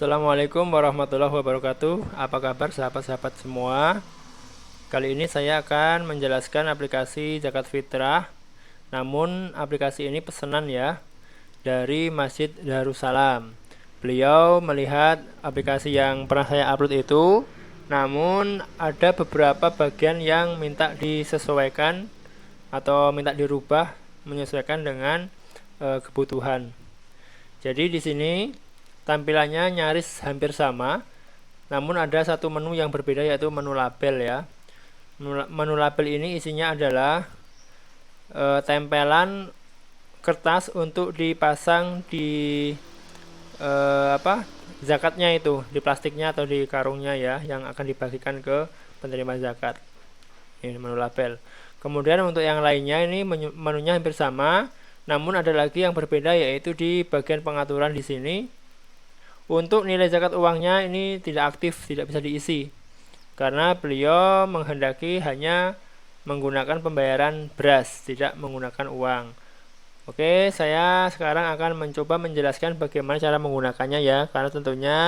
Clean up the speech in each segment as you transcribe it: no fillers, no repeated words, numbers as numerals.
Assalamualaikum warahmatullahi wabarakatuh. Apa kabar sahabat-sahabat semua? Kali ini saya akan menjelaskan aplikasi zakat fitrah. Namun aplikasi ini pesanan ya, dari Masjid Darussalam. Beliau melihat aplikasi yang pernah saya upload itu, namun ada beberapa bagian yang minta disesuaikan atau minta dirubah menyesuaikan dengan kebutuhan. Jadi di sini tampilannya nyaris hampir sama, namun ada satu menu yang berbeda, yaitu menu label ya. Menu label ini isinya adalah tempelan kertas untuk dipasang di zakatnya, itu di plastiknya atau di karungnya ya, yang akan dibagikan ke penerima zakat. Ini menu label. Kemudian untuk yang lainnya ini menunya hampir sama, namun ada lagi yang berbeda, yaitu di bagian pengaturan di sini. Untuk nilai zakat uangnya ini tidak aktif, tidak bisa diisi, karena beliau menghendaki hanya menggunakan pembayaran beras, tidak menggunakan uang. Oke, saya sekarang akan mencoba menjelaskan bagaimana cara menggunakannya ya, karena tentunya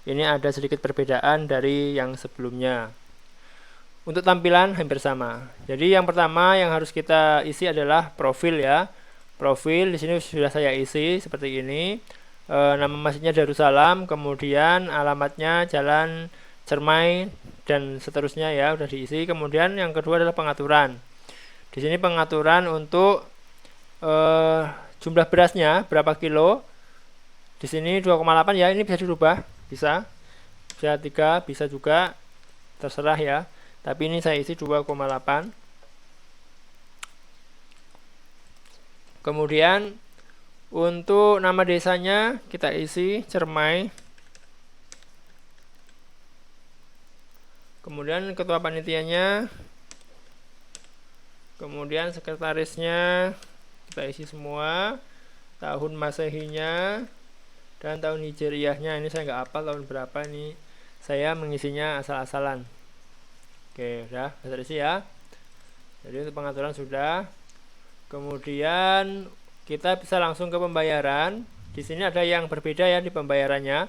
ini ada sedikit perbedaan dari yang sebelumnya. Untuk tampilan hampir sama. Jadi yang pertama yang harus kita isi adalah profil ya. Profil di sini sudah saya isi seperti ini. Nama masjidnya Darussalam, kemudian alamatnya Jalan Cermai dan seterusnya ya, udah diisi. Kemudian yang kedua adalah pengaturan. Di sini pengaturan untuk jumlah berasnya berapa kilo. Di sini 2,8 ya, ini bisa dirubah, bisa 3, bisa juga, terserah ya. Tapi ini saya isi 2,8. Kemudian untuk nama desanya kita isi Cermai. Kemudian ketua panitianya, kemudian sekretarisnya kita isi semua, tahun masehinya dan tahun hijriyahnya. Ini saya nggak hafal tahun berapa, ini saya mengisinya asal-asalan. Oke, udah bisa isi ya. Jadi untuk pengaturan sudah. Kemudian kita bisa langsung ke pembayaran. Di sini ada yang berbeda ya di pembayarannya.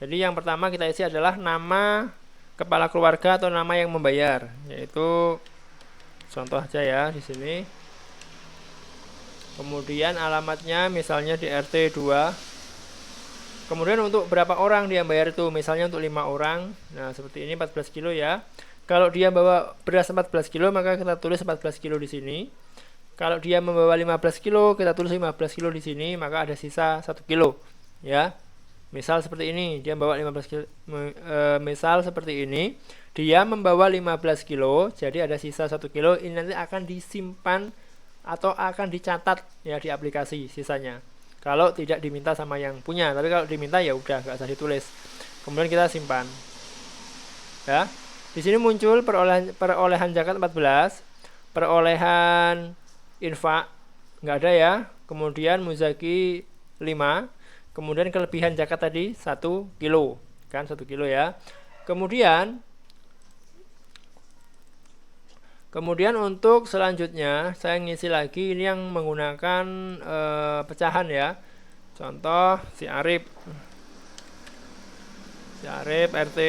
Jadi yang pertama kita isi adalah nama kepala keluarga atau nama yang membayar, yaitu contoh aja ya di sini. Kemudian alamatnya misalnya di RT 2. Kemudian untuk berapa orang dia bayar itu, misalnya untuk 5 orang. Nah, seperti ini 14 kilo ya. Kalau dia bawa beras 14 kilo, maka kita tulis 14 kilo di sini. Kalau dia membawa 15 kilo, kita tulis 15 kilo di sini, maka ada sisa 1 kilo ya. Misal seperti ini, dia membawa 15 kilo, misal seperti ini, dia membawa 15 kilo, jadi ada sisa 1 kilo. Ini nanti akan disimpan atau akan dicatat ya di aplikasi sisanya. Kalau tidak diminta sama yang punya, tapi kalau diminta ya udah nggak usah ditulis. Kemudian kita simpan. Ya. Di sini muncul perolehan zakat 14, perolehan infak nggak ada ya. Kemudian muzaki 5. Kemudian kelebihan zakat tadi 1 kilo kan, 1 kilo ya. Kemudian untuk selanjutnya saya ngisi lagi, ini yang menggunakan pecahan ya. Contoh si Arif RT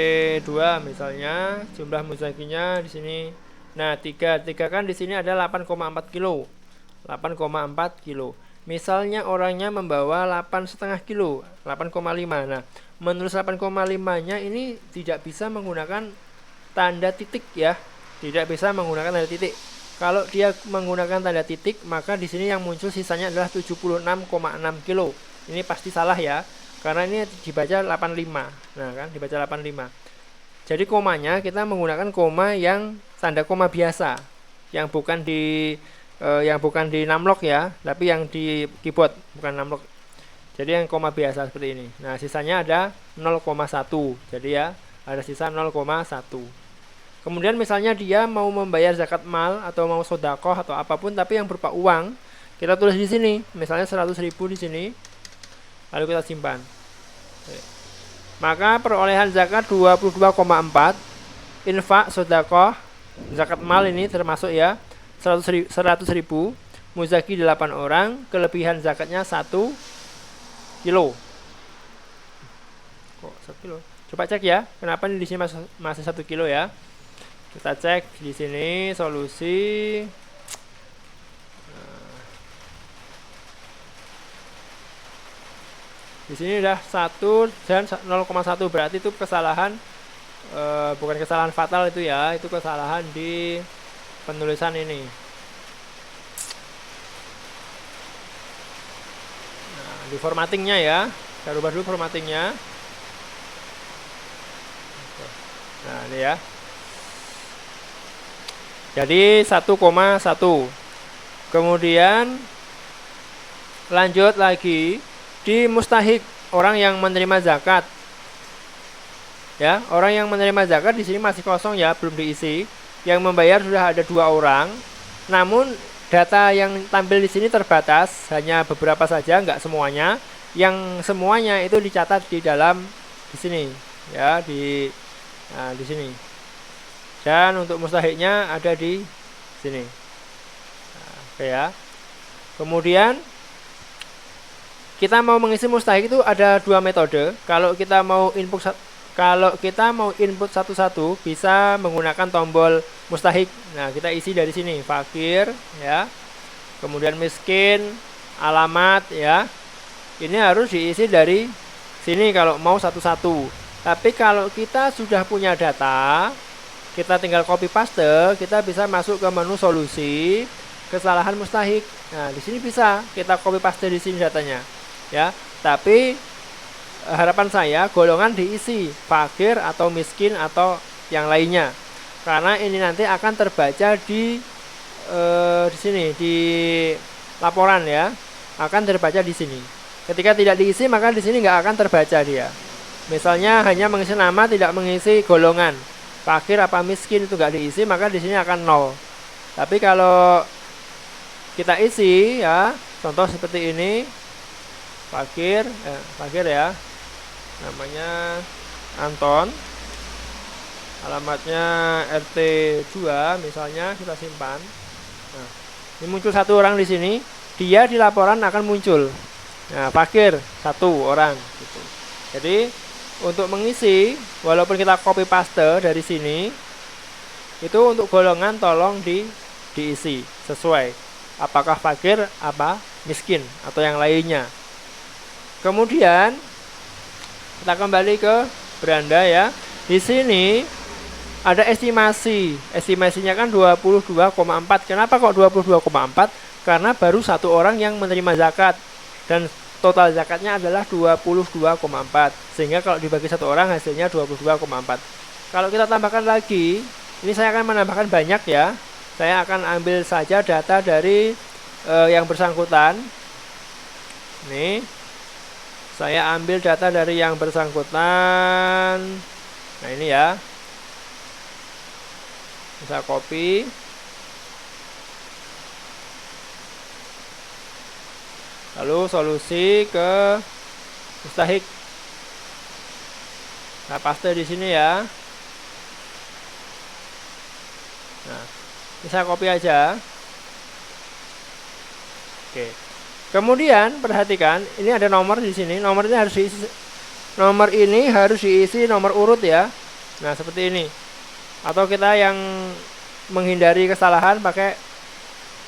2 misalnya, jumlah muzakinya di sini. Nah, 3 kan di sini ada 8,4 kilo. 8,4 kilo. Misalnya orangnya membawa 8,5 kilo, 8,5. Nah, menulis 8,5-nya ini tidak bisa menggunakan tanda titik ya. Tidak bisa menggunakan tanda titik. Kalau dia menggunakan tanda titik, maka di sini yang muncul sisanya adalah 76,6 kilo. Ini pasti salah ya, karena ini dibaca 85. Nah, kan dibaca 85. Jadi komanya kita menggunakan koma yang tanda koma biasa, yang bukan di numlock ya, tapi yang di keyboard, bukan numlock. Jadi yang koma biasa seperti ini. Nah, sisanya ada 0,1. Jadi ya, ada sisa 0,1. Kemudian misalnya dia mau membayar zakat mal atau mau sodakoh atau apapun, tapi yang berupa uang, kita tulis di sini, misalnya 100.000 di sini, lalu kita simpan. Maka perolehan zakat 22,4, infak sodakoh zakat mal ini termasuk ya 100.000, muzaki 8 orang, kelebihan zakatnya 1 kilo. 1 kilo. Coba cek ya, kenapa ini di sini masih 1 kilo ya. Kita cek di sini solusi. Di sini udah 1 dan 0,1, berarti itu kesalahan, bukan kesalahan fatal itu ya, itu kesalahan di penulisan ini. Nah, di formattingnya ya, kita rubah dulu formattingnya. Nah ini ya, jadi 1,1. Kemudian lanjut lagi di mustahik, orang yang menerima zakat ya, orang yang menerima zakat di sini masih kosong ya, belum diisi. Yang membayar sudah ada 2 orang, namun data yang tampil di sini terbatas, hanya beberapa saja, nggak semuanya. Yang semuanya itu dicatat di dalam di sini ya, di sini. Dan untuk mustahiknya ada di sini. Nah, oke ya. Kemudian kita mau mengisi mustahik itu ada 2 metode. Kalau kita mau input satu-satu, bisa menggunakan tombol mustahik. Nah, kita isi dari sini, fakir ya. Kemudian miskin, alamat ya. Ini harus diisi dari sini kalau mau satu-satu. Tapi kalau kita sudah punya data, kita tinggal copy paste, kita bisa masuk ke menu solusi, kesalahan mustahik. Nah, di sini bisa kita copy paste di sini datanya. Ya, tapi harapan saya golongan diisi fakir atau miskin atau yang lainnya. Karena ini nanti akan terbaca di sini di laporan ya. Akan terbaca di sini. Ketika tidak diisi maka di sini nggak akan terbaca dia. Misalnya hanya mengisi nama, tidak mengisi golongan, fakir apa miskin itu nggak diisi, maka di sini akan 0. Tapi kalau kita isi ya, contoh seperti ini, fakir ya, namanya Anton, alamatnya RT 2 misalnya, kita simpan. Nah, ini muncul 1 orang di sini, dia di laporan akan muncul. Nah, fakir 1 orang gitu. Jadi untuk mengisi, walaupun kita copy paste dari sini, itu untuk golongan tolong diisi sesuai apakah fakir, apa miskin atau yang lainnya. Kemudian kita kembali ke beranda ya. Di sini ada estimasi. Estimasinya kan 22,4. Kenapa kok 22,4? Karena baru 1 orang yang menerima zakat dan total zakatnya adalah 22,4. Sehingga kalau dibagi 1 orang hasilnya 22,4. Kalau kita tambahkan lagi, ini saya akan menambahkan banyak ya. Saya akan ambil saja data dari yang bersangkutan. Nih, saya ambil data dari yang bersangkutan. Nah ini ya, bisa copy. Lalu solusi ke mustahik. Nah, paste di sini ya. Nah, bisa copy aja. Oke. Kemudian perhatikan, ini ada nomor di sini. Nomor ini harus diisi. Nomor ini harus diisi nomor urut ya. Nah, seperti ini. Atau kita yang menghindari kesalahan pakai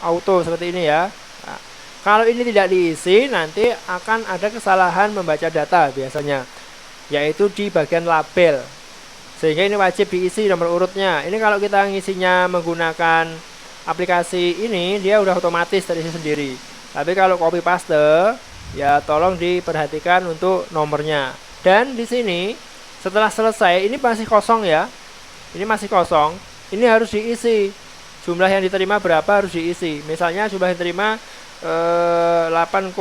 auto seperti ini ya. Nah, kalau ini tidak diisi, nanti akan ada kesalahan membaca data biasanya, yaitu di bagian label. Sehingga ini wajib diisi nomor urutnya. Ini kalau kita ngisinya menggunakan aplikasi ini, dia udah otomatis terisi sendiri. Tapi kalau copy paste, ya tolong diperhatikan untuk nomornya. Dan di sini setelah selesai, ini masih kosong ya. Ini masih kosong. Ini harus diisi. Jumlah yang diterima berapa harus diisi. Misalnya jumlah yang diterima 8,6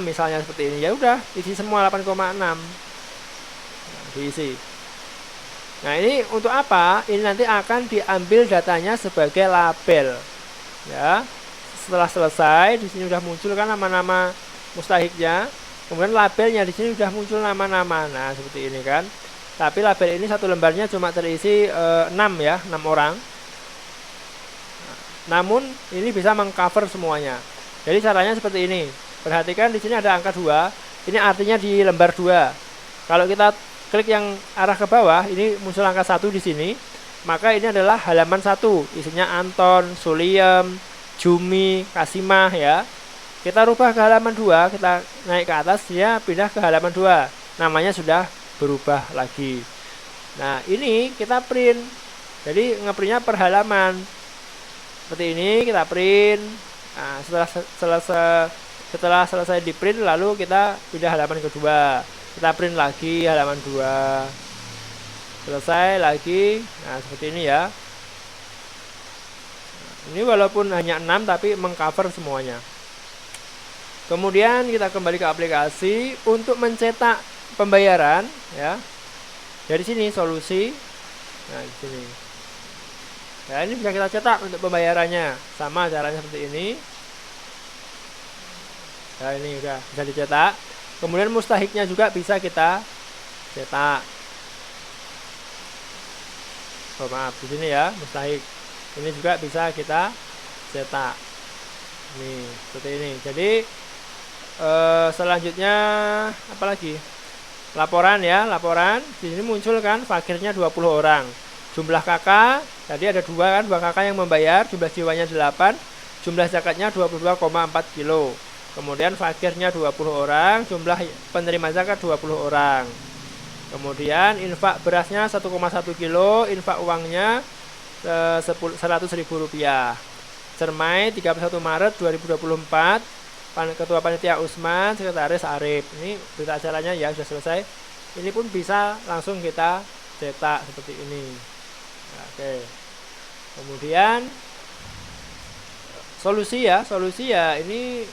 misalnya seperti ini, ya udah isi semua 8,6. Nah, diisi. Nah, ini untuk apa? Ini nanti akan diambil datanya sebagai label. Ya. Setelah selesai, di sini sudah muncul kan nama-nama mustahiknya. Kemudian labelnya di sini sudah muncul nama-nama. Nah, seperti ini kan. Tapi label ini 1 lembarnya cuma terisi 6 ya, 6 orang. Namun ini bisa mengcover semuanya. Jadi caranya seperti ini. Perhatikan di sini ada angka 2. Ini artinya di lembar 2. Kalau kita klik yang arah ke bawah, ini muncul angka 1 di sini, maka ini adalah halaman 1, isinya Anton, Suliem, Jumi, Kasimah ya. Kita rubah ke halaman 2, kita naik ke atas, dia pindah ke halaman 2. Namanya sudah berubah lagi. Nah, ini kita print. Jadi ngeprintnya per halaman. Seperti ini kita print. Nah, setelah selesai di print, lalu kita pindah halaman kedua. Kita print lagi halaman 2. Selesai lagi. Nah, seperti ini ya. Ini walaupun hanya 6 tapi mengcover semuanya. Kemudian kita kembali ke aplikasi untuk mencetak pembayaran ya. Dari sini solusi. Nah, di sini. Ya, ini bisa kita cetak untuk pembayarannya. Sama caranya seperti ini. Ya, ini udah bisa dicetak. Kemudian mustahiknya juga bisa kita cetak. Oh, maaf, di sini ya, mustahik. Ini juga bisa kita cetak. Nih, seperti ini. Jadi selanjutnya apa lagi? Laporan ya, laporan. Di sini muncul kan fakirnya 20 orang. Jumlah kakak tadi ada 2 kan, 2 kakak yang membayar, jumlah jiwanya 8, jumlah zakatnya 22,4 kilo. Kemudian fakirnya 20 orang, jumlah penerima zakat 20 orang. Kemudian infak berasnya 1,1 kilo, infak uangnya 100.000 rupiah. Cermai 31 Maret 2024. Ketua Panitia Usman, Sekretaris Arif. Ini berita acaranya ya sudah selesai. Ini pun bisa langsung kita cetak seperti ini. Oke. Kemudian solusi ya ini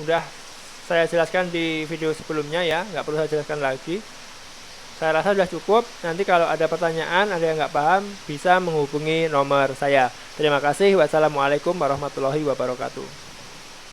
udah saya jelaskan di video sebelumnya ya, nggak perlu saya jelaskan lagi. Saya rasa sudah cukup. Nanti kalau ada pertanyaan, ada yang nggak paham, bisa menghubungi nomor saya. Terima kasih. Wassalamualaikum warahmatullahi wabarakatuh.